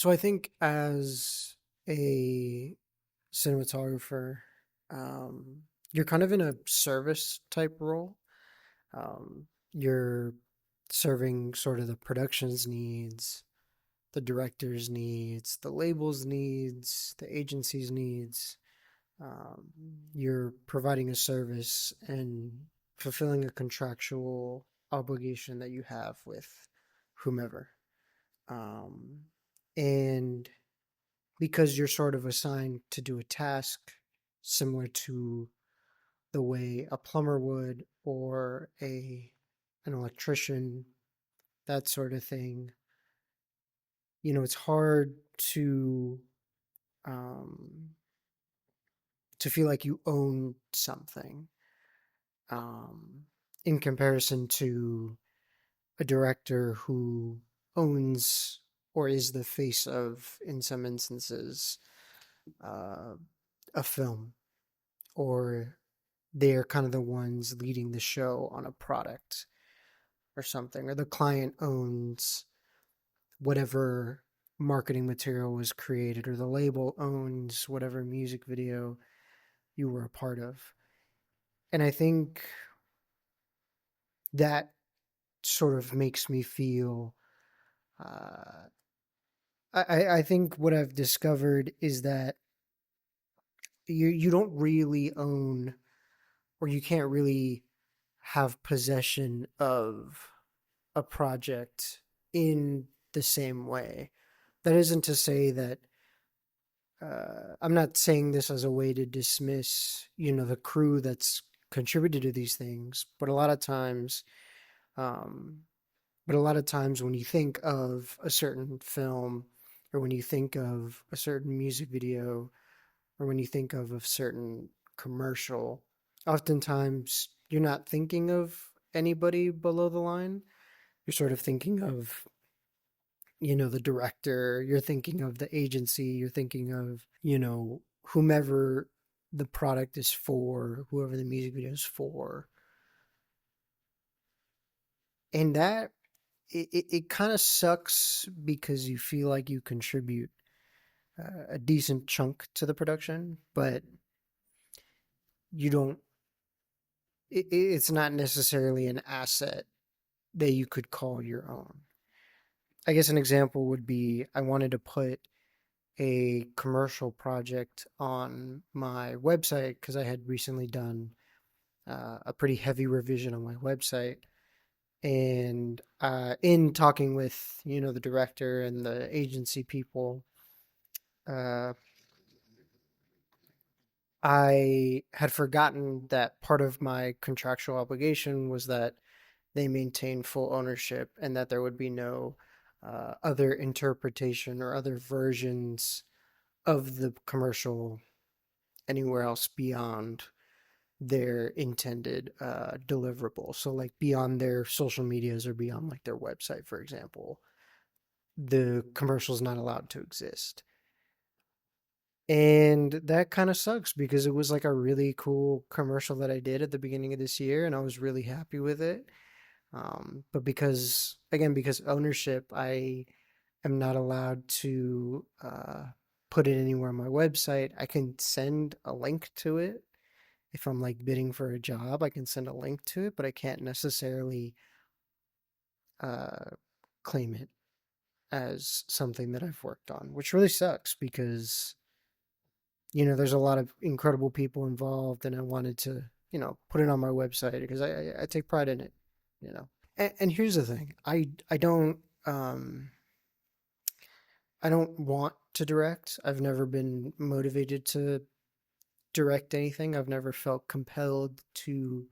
So I think as a cinematographer, you're kind of in a service type role. You're serving sort of the production's needs, the director's needs, the label's needs, the agency's needs. Um, you're providing a service and fulfilling a contractual obligation that you have with whomever. Um, and because you're sort of assigned to do a task similar to the way a plumber would or a an electrician, that sort of thing. It's hard um, to feel like you own something, um, in comparison to a director who owns or is the face of, in some instances, uh, a film, or they're kind of the ones leading the show on a product or something, or the client owns whatever marketing material was created, or the label owns whatever music video you were a part of. And I think that sort of makes me feel. Uh, I think what I've discovered is that you don't really own, or you can't really have possession of a project in the same way. That isn't to say that I'm not saying this as a way to dismiss, the crew that's contributed to these things, but um, a lot of times when you think of a certain film, or when you think of a certain music video, or when you think of a certain commercial, oftentimes you're not thinking of anybody below the line. You're sort of thinking of, the director, you're thinking of the agency, you're thinking of, whomever the product is for, whoever the music video is for. And that it kind of sucks because you feel like you contribute a decent chunk to the production, but you don't, it's not necessarily an asset that you could call your own. I guess an example would be I wanted to put a commercial project on my website because I had recently done a pretty heavy revision on my website. And in talking with, the director and the agency people, uh, I had forgotten that part of my contractual obligation was that they maintain full ownership and that there would be no other interpretation or other versions of the commercial anywhere else beyond their intended deliverable. So, like, beyond their social medias or beyond like their website, for example, the commercial is not allowed to exist. And that kind of sucks because it was like a really cool commercial that I did at the beginning of this year, and I was really happy with it. But because ownership, I am not allowed to put it anywhere on my website. I can send a link to it if I'm like bidding for a job. I can send a link to it, but I can't necessarily uh, claim it as something that I've worked on, which really sucks because there's a lot of incredible people involved, and I wanted to put it on my website because I take pride in it. And here's the thing, um I don't want to direct. I've never been motivated to direct anything. I've never felt compelled to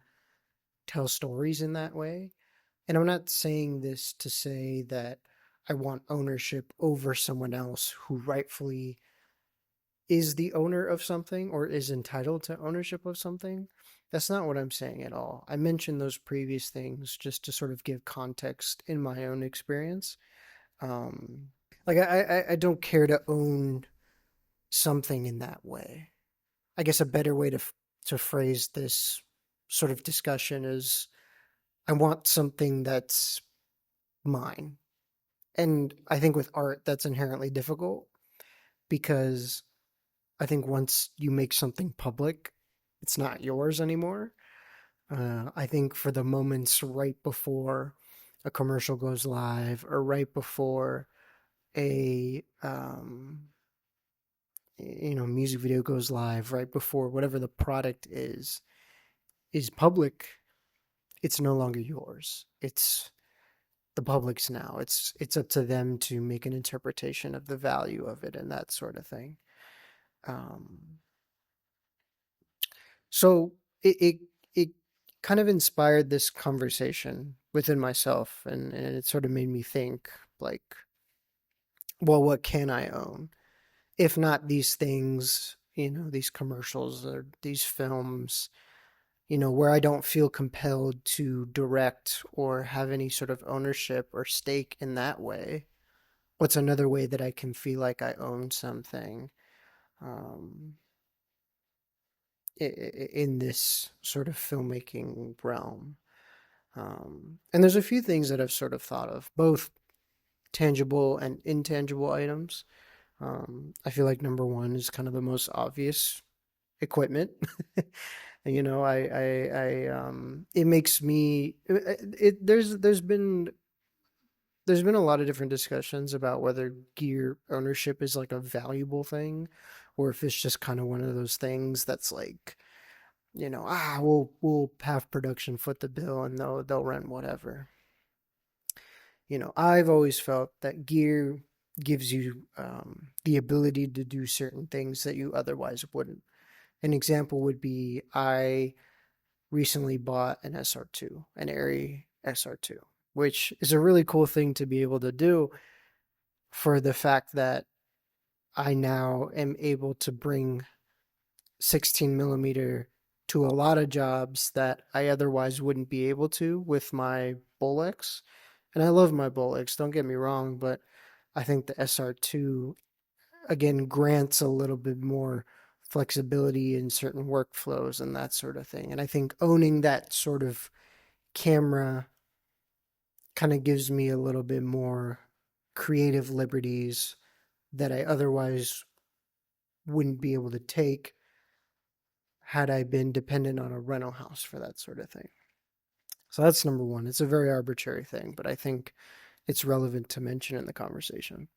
tell stories in that way. And I'm not saying this to say that I want ownership over someone else who rightfully is the owner of something or is entitled to ownership of something. That's not what I'm saying at all. I mentioned those previous things just to sort of give context in my own experience. Um, like I don't care to own something in that way. I guess a better way to phrase this sort of discussion is I want something that's mine. And I think with art, that's inherently difficult because I think once you make something public, it's not yours anymore. I think for the moments right before a commercial goes live or right before a music video goes live, right before whatever the product is public, it's no longer yours. It's the public's now. It's up to them to make an interpretation of the value of it and that sort of thing. Um, so it it kind of inspired this conversation within myself, and it sort of made me think like, well, what can I own? If not these things, these commercials or these films, where I don't feel compelled to direct or have any sort of ownership or stake in that way. What's another way that I can feel like I own something um, in this sort of filmmaking realm? And there's a few things that I've sort of thought of, both tangible and intangible items. I feel like number one is kind of the most obvious equipment. It makes me, it there's been a lot of different discussions about whether gear ownership is like a valuable thing or if it's just kind of one of those things that's like, we'll have production foot the bill and they'll rent whatever. I've always felt that gear gives you the ability to do certain things that you otherwise wouldn't. An example would be I recently bought an SR2, an Airy SR2, which is a really cool thing to be able to do for the fact that I now am able to bring 16 millimeter to a lot of jobs that I otherwise wouldn't be able to with my Bolex. And I love my Bolex, don't get me wrong, but I think the SR2 again grants a little bit more flexibility in certain workflows and that sort of thing. And I think owning that sort of camera kind of gives me a little bit more creative liberties that I otherwise wouldn't be able to take had I been dependent on a rental house for that sort of thing. So that's number one. It's a very arbitrary thing, but I think it's relevant to mention in the conversation.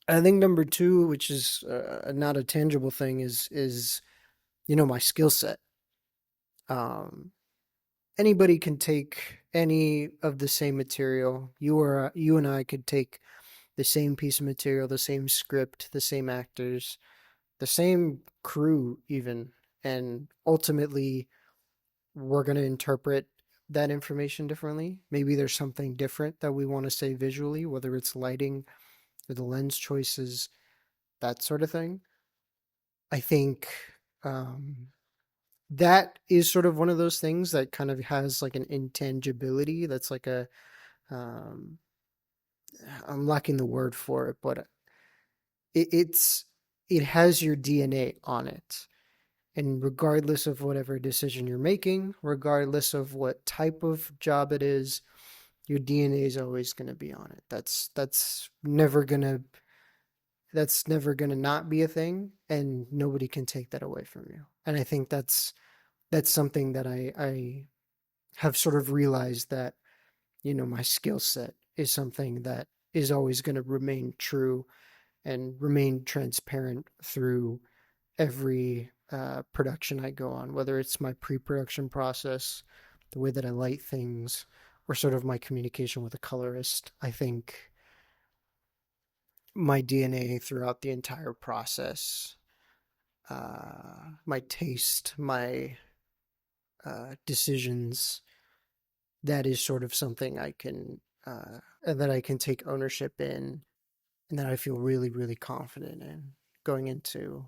I think number two, which is not a tangible thing, is my skill set. Um, Anybody can take any of the same material. You and I could take the same piece of material, the same script, the same actors, the same crew, even, and ultimately we're going to interpret that information differently. Maybe there's something different that we want to say visually, whether it's lighting or the lens choices, that sort of thing. I think um, that is sort of one of those things that kind of has like an intangibility. That's like um, I'm lacking the word for it, but it's it has your DNA on it. And regardless of whatever decision you're making, regardless of what type of job it is, your DNA is always going to be on it. That's never gonna not be a thing, and nobody can take that away from you. And I think that's something that I have sort of realized that my skill set is something that is always going to remain true and remain transparent through every production I go on, whether it's my pre-production process, the way that I light things, or sort of my communication with a colorist. I think my DNA throughout the entire process, my taste, my decisions, that is sort of something that I can take ownership in, and that I feel really, really confident in going into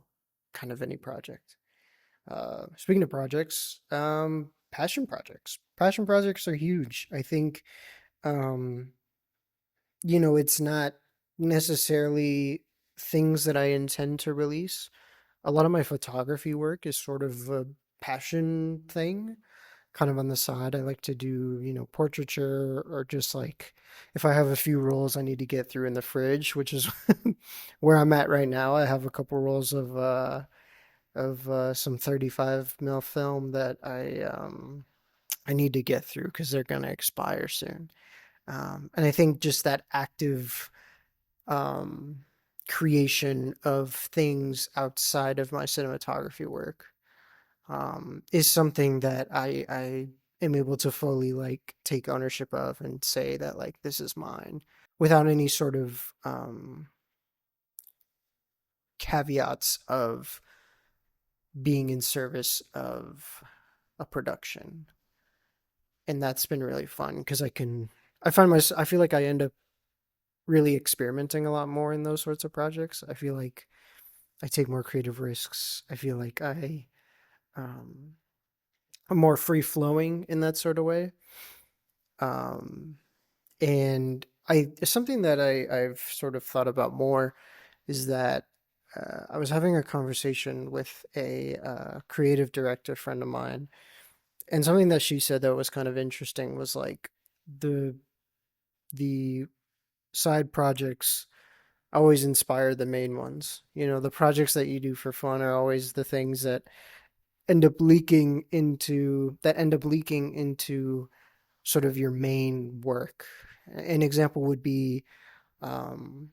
kind of any project. Speaking of projects, passion projects. Passion projects are huge. I think, um, it's not necessarily things that I intend to release. A lot of my photography work is sort of a passion thing. kind of on the side. I like to do, portraiture or just like if I have a few rolls I need to get through in the fridge, which is where I'm at right now. I have a couple rolls of some 35 mil film that I need to get through because they're gonna expire soon. And I think just that active um, creation of things outside of my cinematography work is something that I am able to fully like take ownership of and say that like this is mine without any sort of caveats of being in service of a production. And that's been really fun because I feel like I end up really experimenting a lot more in those sorts of projects. I feel like I take more creative risks. I feel like um, I'm more free flowing in that sort of way. Um, and something that I've sort of thought about more is that I was having a conversation with a creative director friend of mine, and something that she said that was kind of interesting was like the the side projects always inspire the main ones. The projects that you do for fun are always the things that end up leaking into sort of your main work. An example would be um,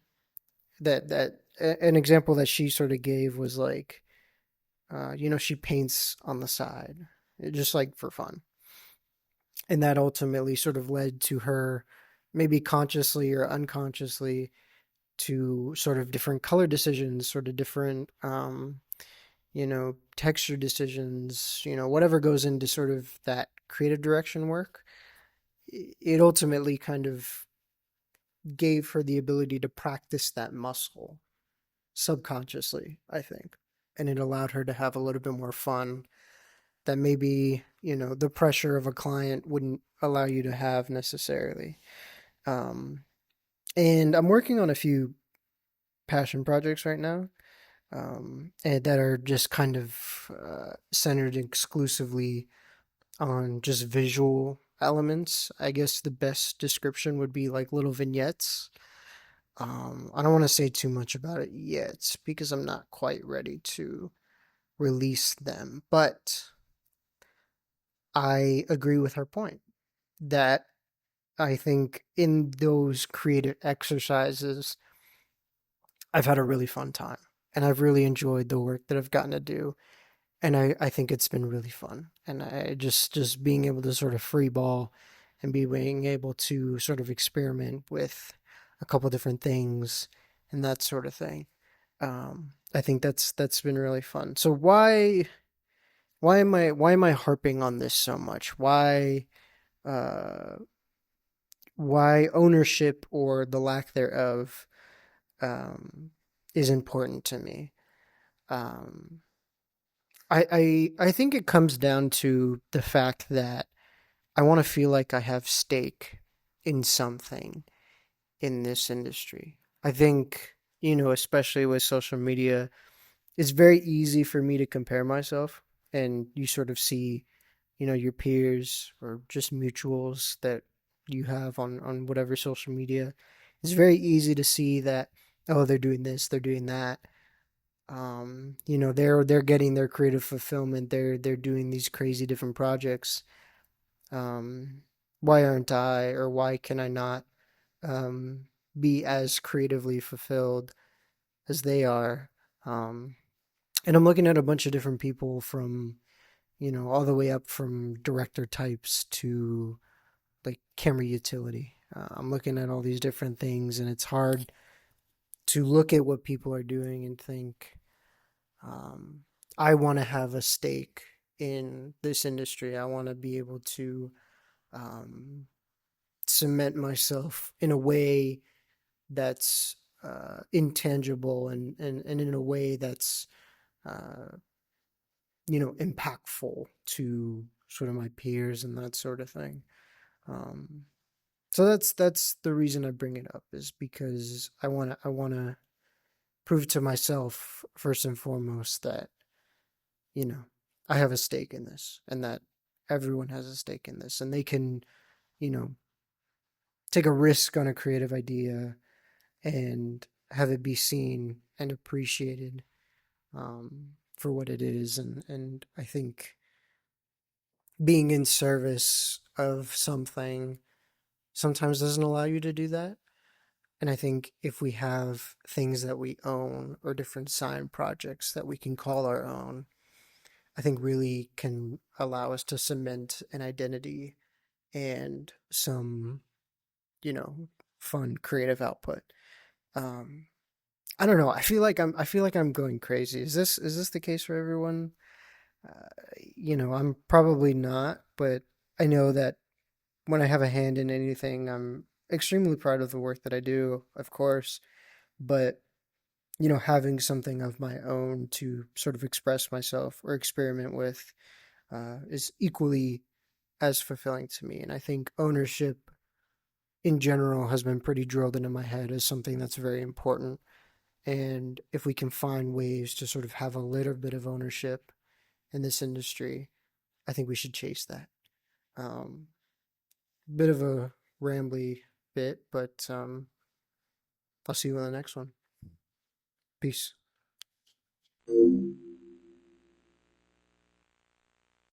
an example that she sort of gave was like she paints on the side just like for fun, and that ultimately sort of led to her maybe consciously or unconsciously to sort of different color decisions, sort of different texture decisions, whatever goes into sort of that creative direction work. It ultimately kind of gave her the ability to practice that muscle subconsciously, I think. And it allowed her to have a little bit more fun that maybe, the pressure of a client wouldn't allow you to have necessarily. Um, and I'm working on a few passion projects right now, and that are just kind of centered exclusively on just visual elements. I guess the best description would be like little vignettes. I don't want to say too much about it yet because I'm not quite ready to release them, but I agree with her point that I think in those creative exercises, I've had a really fun time and I've really enjoyed the work that I've gotten to do. And I think it's been really fun. And I just being able to sort of free ball and being able to sort of experiment with a couple different things and that sort of thing. I think that's been really fun. So why am I harping on this so much? Uh why ownership or the lack thereof is important to me? Um I think it comes down to the fact that I want to feel like I have stake in something in this industry. I think, especially with social media, it's very easy for me to compare myself, and you sort of see, your peers or just mutuals that you have on whatever social media. It's very easy to see that, oh, they're doing this, they're doing that. They're getting their creative fulfillment. They're doing these crazy different projects. Um, why aren't I, or why can I not um, be as creatively fulfilled as they are? Um, and I'm looking at a bunch of different people from, all the way up from director types to like camera utility. I'm looking at all these different things, and it's hard to look at what people are doing and think, um, I want to have a stake in this industry. I want to be able to um, cement myself in a way that's intangible and in a way that's uh, impactful to sort of my peers and that sort of thing. Um, so that's the reason I bring it up is because I wanna prove to myself first and foremost that you know I have a stake in this and that everyone has a stake in this, and they can, you know, take a risk on a creative idea and have it be seen and appreciated for what it is. And I think being in service of something sometimes doesn't allow you to do that. And I think if we have things that we own or different side projects that we can call our own, I think really can allow us to cement an identity and some, you know, fun creative output. Um, I don't know. I feel like I'm going crazy. Is this the case for everyone? Uh, I'm probably not, but I know that when I have a hand in anything, I'm extremely proud of the work that I do, of course, but having something of my own to sort of express myself or experiment with is equally as fulfilling to me. And I think ownership in general has been pretty drilled into my head as something that's very important. And if we can find ways to sort of have a little bit of ownership in this industry, I think we should chase that. Um, Bit of a rambly bit, but I'll see you on the next one. Peace.